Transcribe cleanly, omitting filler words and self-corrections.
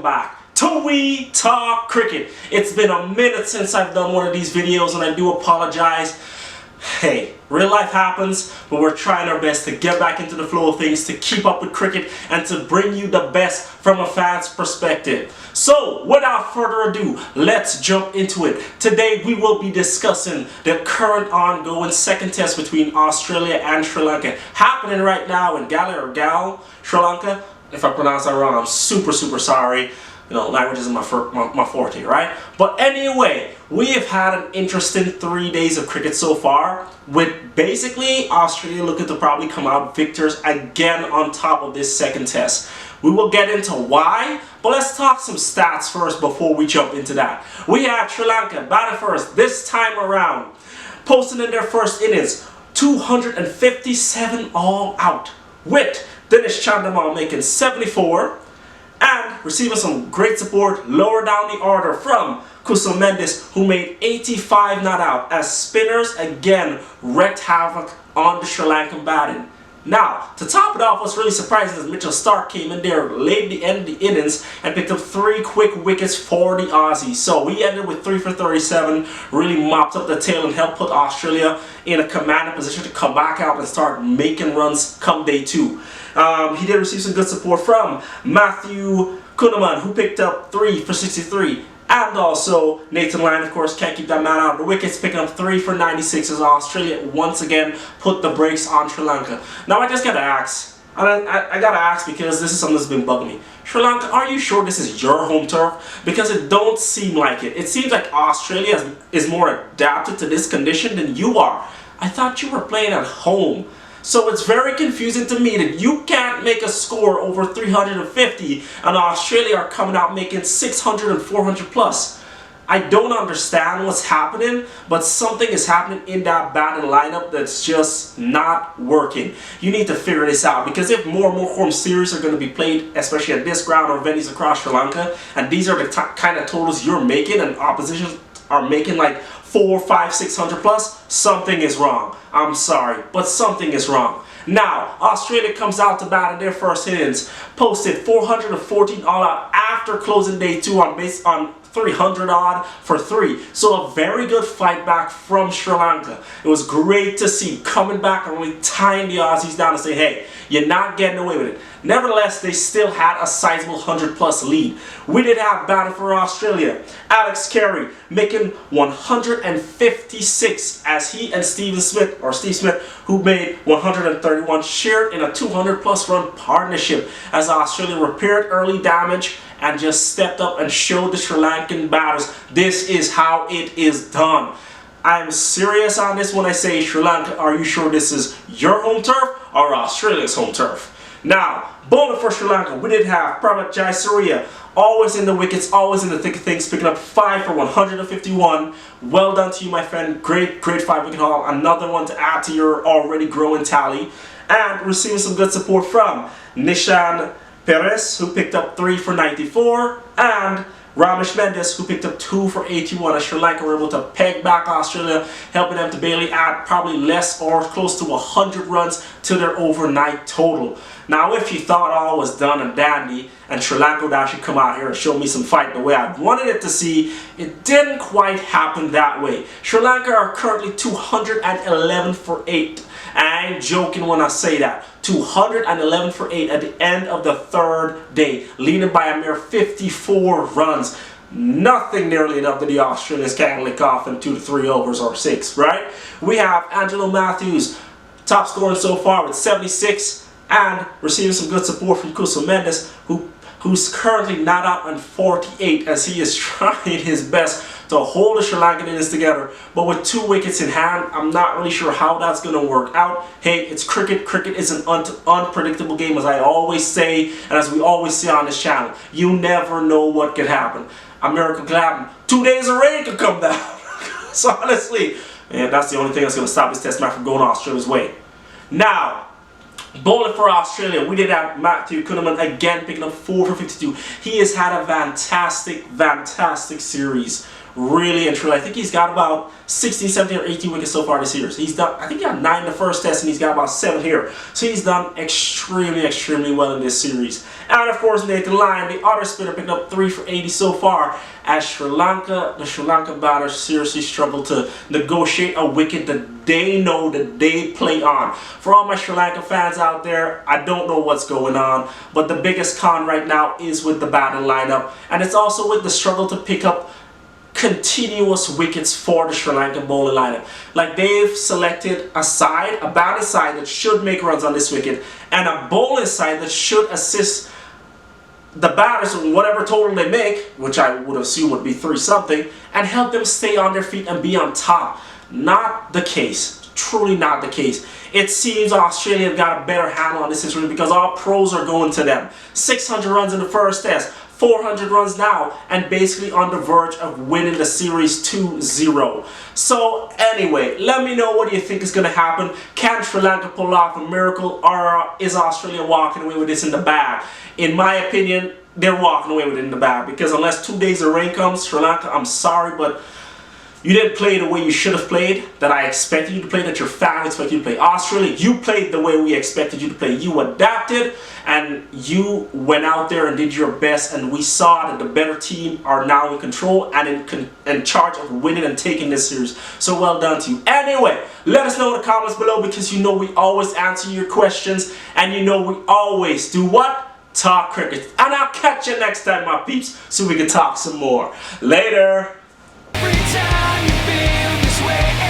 welcome back to We Talk Cricket. It's been a minute since I've done one of these videos and I do apologize. Hey, real life happens, but we're trying our best to get back into the flow of things, to keep up with cricket and to bring you the best from a fan's perspective. So, without further ado, let's jump into it. Today we will be discussing the current ongoing second test between Australia and Sri Lanka, happening right now in Sri Lanka. If I pronounce that wrong, I'm super sorry. You know, language isn't my forte, right? But anyway, we have had an interesting 3 days of cricket so far, with basically Australia looking to probably come out victors again on top of this second test. We will get into why, but let's talk some stats first before we jump into that. We had Sri Lanka batting first this time around, posting in their first innings 257 all out, with Dinesh Chandimal making 74 and receiving some great support lower down the order from Kusal Mendis, who made 85 not out, as spinners again wreaked havoc on the Sri Lankan batting. Now, to top it off, what's really surprising is Mitchell Starc came in there late at the end of the innings and picked up 3 quick wickets for the Aussies. So we ended with 3 for 37, really mopped up the tail and helped put Australia in a commanding position to come back out and start making runs come day 2. He did receive some good support from Matthew Kuhneman, who picked up 3 for 63. And also Nathan Lyon, of course, can't keep that man out of the wickets, picking up 3 for 96 as Australia once again put the brakes on Sri Lanka. Now I just gotta ask, I gotta ask, because this is something that's been bugging me. Sri Lanka, are you sure this is your home turf? Because it don't seem like it. It seems like Australia is more adapted to this condition than you are. I thought you were playing at home. So it's very confusing to me that you can't make a score over 350 and Australia are coming out making 600 and 400 plus. I don't understand what's happening, but something is happening in that batting lineup that's just not working. You need to figure this out, because if more and more home series are going to be played, especially at this ground or venues across Sri Lanka, and these are the kind of totals you're making and opposition are making like 400, 500, 600 plus, something is wrong. I'm sorry, but something is wrong. Now, Australia comes out to bat in their first innings, posted 414 all out after closing day 2 on 300 odd for 3. So a very good fight back from Sri Lanka. It was great to see coming back and really tying the Aussies down and say, hey, you're not getting away with it. Nevertheless, they still had a sizable 100 plus lead. We did have batting for Australia Alex Carey making 156 as he and Steve Smith, who made 131, shared in a 200 plus run partnership as Australia repaired early damage and just stepped up and showed the Sri Lankan batters this is how it is done. I'm serious on this when I say, Sri Lanka, are you sure this is your home turf or Australia's home turf? Now, bowling for Sri Lanka, we did have Pravat Jayasuriya, always in the wickets, always in the thick of things, picking up 5 for 151. Well done to you, my friend. Great 5-wicket haul. Another one to add to your already growing tally. And receiving some good support from Nishan Perez, who picked up 3 for 94, and Ramesh Mendis, who picked up 2 for 81, as Sri Lanka were able to peg back Australia, helping them to barely add probably less or close to 100 runs to their overnight total. Now, if you thought all was done and dandy and Sri Lanka would actually come out here and show me some fight the way I wanted it to see, it didn't quite happen that way. Sri Lanka are currently 211 for 8. I ain't joking when I say that. 211 for 8 at the end of the 3rd day, leading by a mere 54 runs. Nothing nearly enough that the Australians can't lick off in 2 to 3 overs or 6, right? We have Angelo Matthews, top scoring so far with 76, and receiving some good support from Kusal Mendis, who's currently not out on 48, as he is trying his best to hold the Sri Lankan innings together. But with 2 wickets in hand, I'm not really sure how that's going to work out. Hey, it's cricket. Cricket is an unpredictable game, as I always say, and as we always say on this channel. You never know what could happen. A miracle could happen. 2 days of rain could come down. So honestly, man, that's the only thing that's going to stop this test match from going Australia's way. Now, bowling for Australia, we did have Matthew Kuhneman again picking up 4 for 52. He has had a fantastic series. really and truly. I think he's got about 16, 17, or 18 wickets so far this year. So he's done, I think he got 9 in the first test and he's got about 7 here. So he's done extremely well in this series. And of course, Nathan Lyon, the other spinner, picked up 3 for 80 so far. As the Sri Lanka batters seriously struggle to negotiate a wicket that they know that they play on. For all my Sri Lanka fans out there, I don't know what's going on, but the biggest con right now is with the batting lineup, and it's also with the struggle to pick up continuous wickets for the Sri Lankan bowling lineup. Like, they've selected a batting side that should make runs on this wicket, and a bowling side that should assist the batters in whatever total they make, which I would assume would be 3-something, and help them stay on their feet and be on top. Not the case. Truly not the case. It seems Australia have got a better handle on this situation because all pros are going to them. 600 runs in the first test, 400 runs now, and basically on the verge of winning the series 2-0. So anyway, let me know what you think is going to happen. Can Sri Lanka pull off a miracle, or is Australia walking away with this in the bag? In my opinion, they're walking away with it in the bag, because unless 2 days of rain comes, Sri Lanka, I'm sorry, but you didn't play the way you should have played, that I expected you to play, that your family expected you to play. Australia, you played the way we expected you to play. You adapted, and you went out there and did your best, and we saw that the better team are now in control and in charge of winning and taking this series. So well done to you. Anyway, let us know in the comments below, because you know we always answer your questions, and you know we always do what? Talk cricket. And I'll catch you next time, my peeps, so we can talk some more. Later. Every time you feel this way.